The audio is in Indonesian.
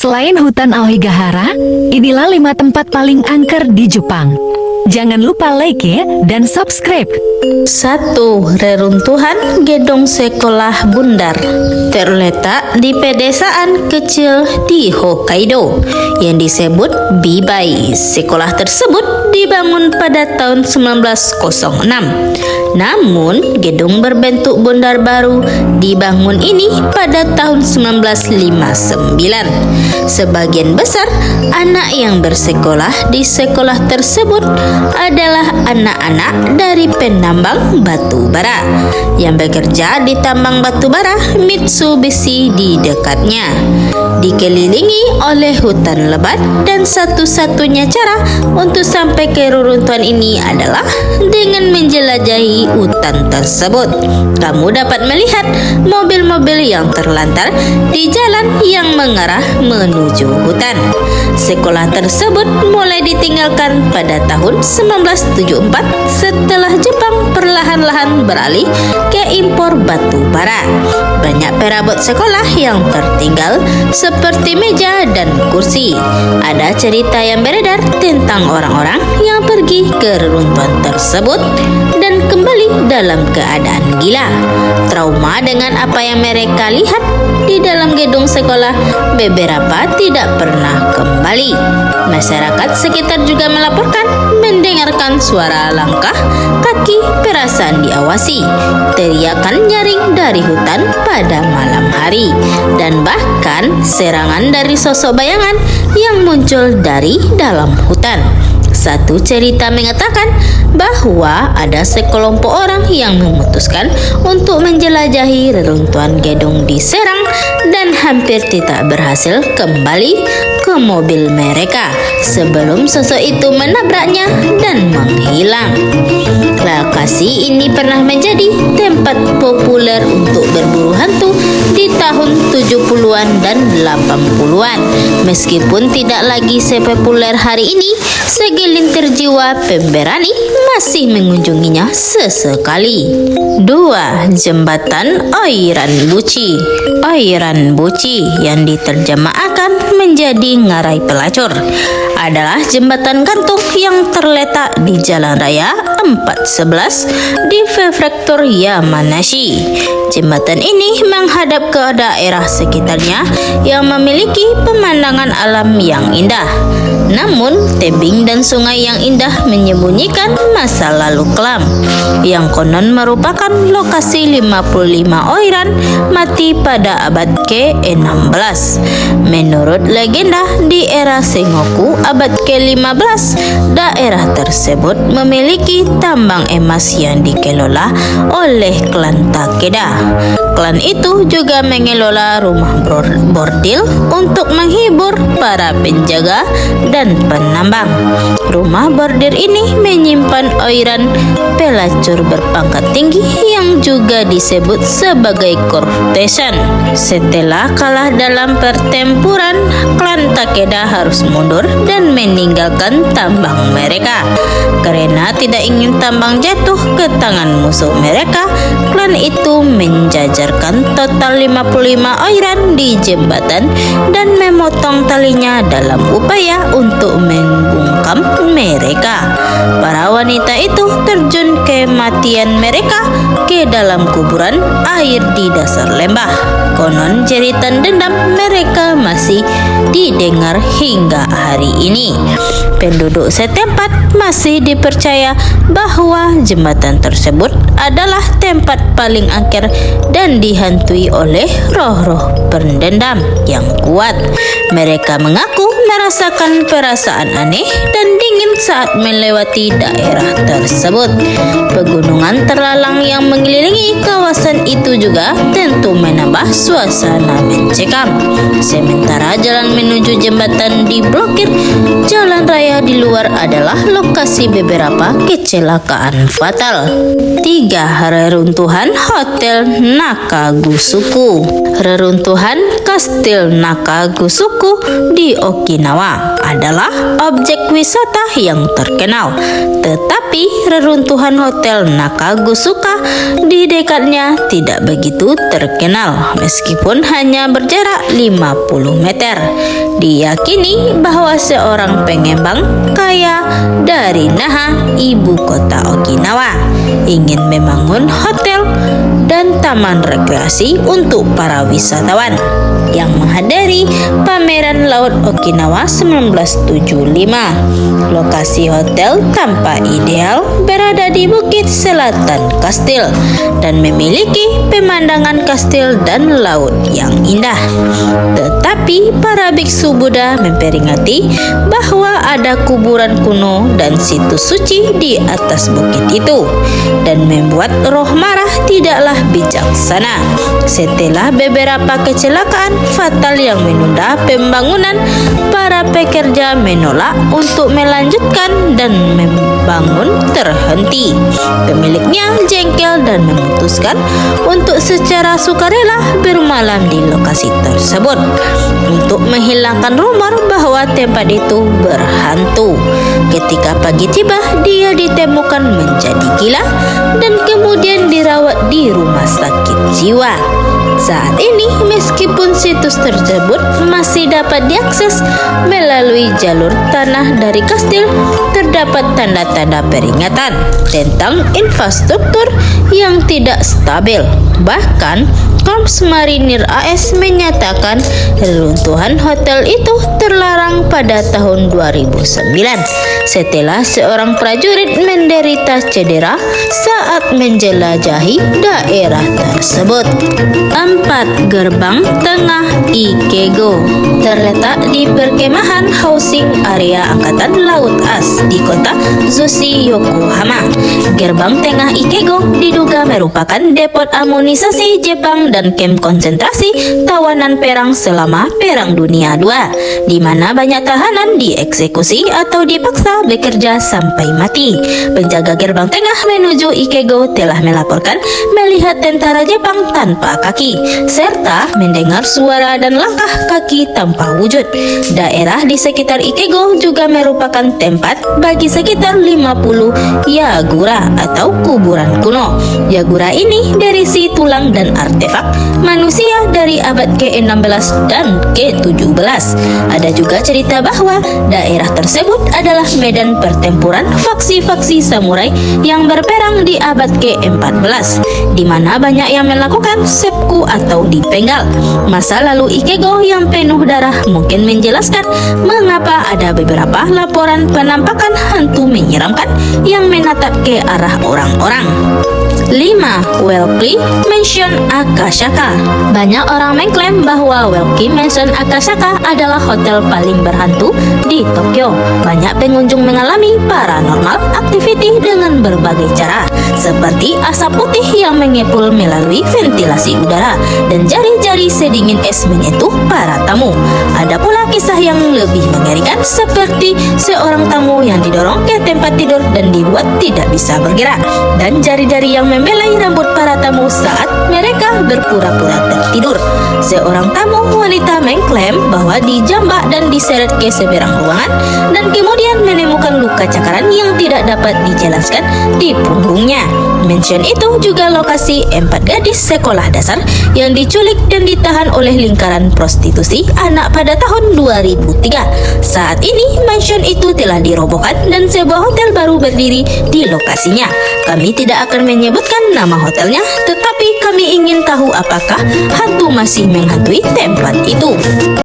Selain hutan Aokigahara, inilah 5 tempat paling angker di Jepang. Jangan lupa like ya dan subscribe. 1. Reruntuhan gedung sekolah bundar terletak di pedesaan kecil di Hokkaido yang disebut Bibai. Sekolah tersebut dibangun pada tahun 1906. Namun, gedung berbentuk bundar baru dibangun ini pada tahun 1959. Sebagian besar anak yang bersekolah di sekolah tersebut adalah anak-anak dari penambang batu bara yang bekerja di tambang batu bara Mitsubishi di dekatnya. Dikelilingi oleh hutan lebat dan satu-satunya cara untuk sampai ke reruntuhan ini adalah dengan menjelajahi hutan tersebut. Kamu dapat melihat mobil-mobil yang terlantar di jalan yang mengarah menuju hutan. Sekolah tersebut mulai ditinggalkan pada tahun 1974 setelah Jepang perlahan-lahan beralih ke impor batu bara. Banyak perabot sekolah yang tertinggal seperti meja dan kursi. Ada cerita yang beredar tentang orang-orang yang pergi ke reruntuhan tersebut dan kembali dalam keadaan gila. Trauma dengan apa yang mereka lihat di dalam gedung sekolah, beberapa tidak pernah kembali. Masyarakat sekitar juga melaporkan mendengarkan suara langkah kaki perasaan diawasi, teriakan nyaring dari hutan pada malam hari, dan bahkan serangan dari sosok bayangan yang muncul dari dalam hutan. Satu cerita mengatakan bahwa ada sekelompok orang yang memutuskan untuk menjelajahi reruntuhan gedung di Serang dan hampir tidak berhasil kembali ke mobil mereka sebelum sosok itu menabraknya dan menghilang. Lokasi ini pernah menjadi tempat populer untuk berburu hantu di tahun 70-an dan 80-an. Meskipun tidak lagi sepopuler hari ini, segelintir jiwa pemberani masih mengunjunginya sesekali. 2. Jembatan Oiran Buchi. Oiran Buchi yang diterjemahkan menjadi ngarai pelacur adalah jembatan gantung yang terletak di Jalan Raya 411 di Prefektur Yamanashi. Jembatan ini menghadap ke daerah sekitarnya yang memiliki pemandangan alam yang indah. Namun, tebing dan sungai yang indah menyembunyikan masa lalu kelam yang konon merupakan lokasi 55 oiran mati pada abad ke-16. Menurut legenda, di era Sengoku abad ke-15, daerah tersebut memiliki tambang emas yang dikelola oleh klan Takeda. Klan itu juga mengelola rumah bordil untuk menghibur para penjaga dan penambang. Rumah bordir ini menyimpan oiran pelacur berpangkat tinggi yang juga disebut sebagai courtesan. Setelah kalah dalam pertempuran, klan Takeda harus mundur dan meninggalkan tambang mereka. Karena tidak ingin tambang jatuh ke tangan musuh mereka, klan itu menjajarkan total 55 oiran di jembatan dan memotong talinya dalam upaya untuk membungkam mereka. Para wanita itu terjun kematian mereka ke dalam kuburan air di dasar lembah. Konon jeritan dendam mereka masih didengar hingga hari ini. Penduduk setempat masih dipercaya bahwa jembatan tersebut adalah tempat paling angker dan dihantui oleh roh-roh pendendam yang kuat. Mereka mengaku merasakan perasaan aneh dan dingin saat melewati daerah tersebut. Pegunungan terlalang yang mengelilingi kawasan itu juga tentu menambah suasana mencekam. Sementara jalan menuju jembatan diblokir, jalan raya di luar adalah lokasi beberapa kecelakaan fatal. 3. Reruntuhan Hotel Nakagusuku. Reruntuhan Kastil Nakagusuku di Okinawa adalah objek wisata yang terkenal. Tetapi reruntuhan Hotel Nakagusuka di dekatnya tidak begitu begitu terkenal meskipun hanya berjarak 50 meter. Diyakini bahwa seorang pengembang kaya dari Naha, ibu kota Okinawa, ingin membangun hotel dan taman rekreasi untuk para wisatawan yang menghadiri pameran Laut Okinawa 1975. Lokasi hotel tampak ideal berada di bukit selatan kastil dan memiliki pemandangan kastil dan laut yang indah. Tetapi para biksu Buddha memperingati bahwa ada kuburan kuno dan situs suci di atas bukit itu, dan membuat roh marah tidaklah bijaksana. Setelah beberapa kecelakaan fatal yang menunda pembangunan, para pekerja menolak untuk melanjutkan dan membangun terhenti. Pemiliknya jengkel dan memutuskan untuk secara sukarela bermalam di lokasi tersebut untuk menghilangkan rumor bahwa tempat itu berhantu. Ketika pagi tiba, dia ditemukan menjadi gila dan kemudian dirawat di rumah sakit jiwa. Saat ini, meskipun situs tersebut masih dapat diakses melalui jalur tanah dari kastil, terdapat tanda-tanda peringatan tentang infrastruktur yang tidak stabil. Bahkan, Korps Marinir AS menyatakan reruntuhan hotel itu terlarang pada tahun 2009 setelah seorang prajurit menderita cedera saat menjelajahi daerah tersebut. 4. Gerbang Tengah Ikego terletak di perkemahan housing area Angkatan Laut AS di kota Zushi, Yokohama. Gerbang Tengah Ikego diduga merupakan depot amunisasi Jepang dan kamp konsentrasi tawanan perang selama Perang Dunia II, di mana banyak tahanan dieksekusi atau dipaksa bekerja sampai mati. Penjaga gerbang tengah menuju Ikego telah melaporkan melihat tentara Jepang tanpa kaki, serta mendengar suara dan langkah kaki tanpa wujud. Daerah di sekitar Ikego juga merupakan tempat bagi sekitar 50 yagura atau kuburan kuno. Yagura ini berisi tulang dan artefak manusia dari abad ke-16 dan ke-17. Ada juga cerita bahwa daerah tersebut adalah medan pertempuran faksi-faksi samurai yang berperang di abad ke-14, di mana banyak yang melakukan seppuku atau dipenggal. Masa lalu Ikego yang penuh darah mungkin menjelaskan mengapa ada beberapa laporan penampakan hantu menyeramkan yang menatap ke arah orang-orang. 5. Welky Mansion Akasaka. Banyak orang mengklaim bahwa Welky Mansion Akasaka adalah hotel paling berhantu di Tokyo. Banyak pengunjung mengalami paranormal activity dengan berbagai cara, seperti asap putih yang mengepul melalui ventilasi udara dan jari-jari sedingin es menyentuh para tamu. Ada pula kisah yang lebih mengerikan, seperti seorang tamu yang didorong ke tempat tidur dan dibuat tidak bisa bergerak, dan jari-jari yang membelai rambut para tamu saat mereka berpura-pura tertidur. Seorang tamu wanita mengklaim bahwa dijambak dan diseret ke seberang ruangan dan kemudian menemukan luka cakaran yang tidak dapat dijelaskan di punggungnya. Mansion itu juga lokasi 4 gadis sekolah dasar yang diculik dan ditahan oleh lingkaran prostitusi anak pada tahun 2003. Saat ini mansion itu telah dirobohkan dan sebuah hotel baru berdiri di lokasinya. Kami tidak akan menyebutkan nama hotelnya, tetapi kami ingin tahu apakah hantu masih menghantui tempat itu.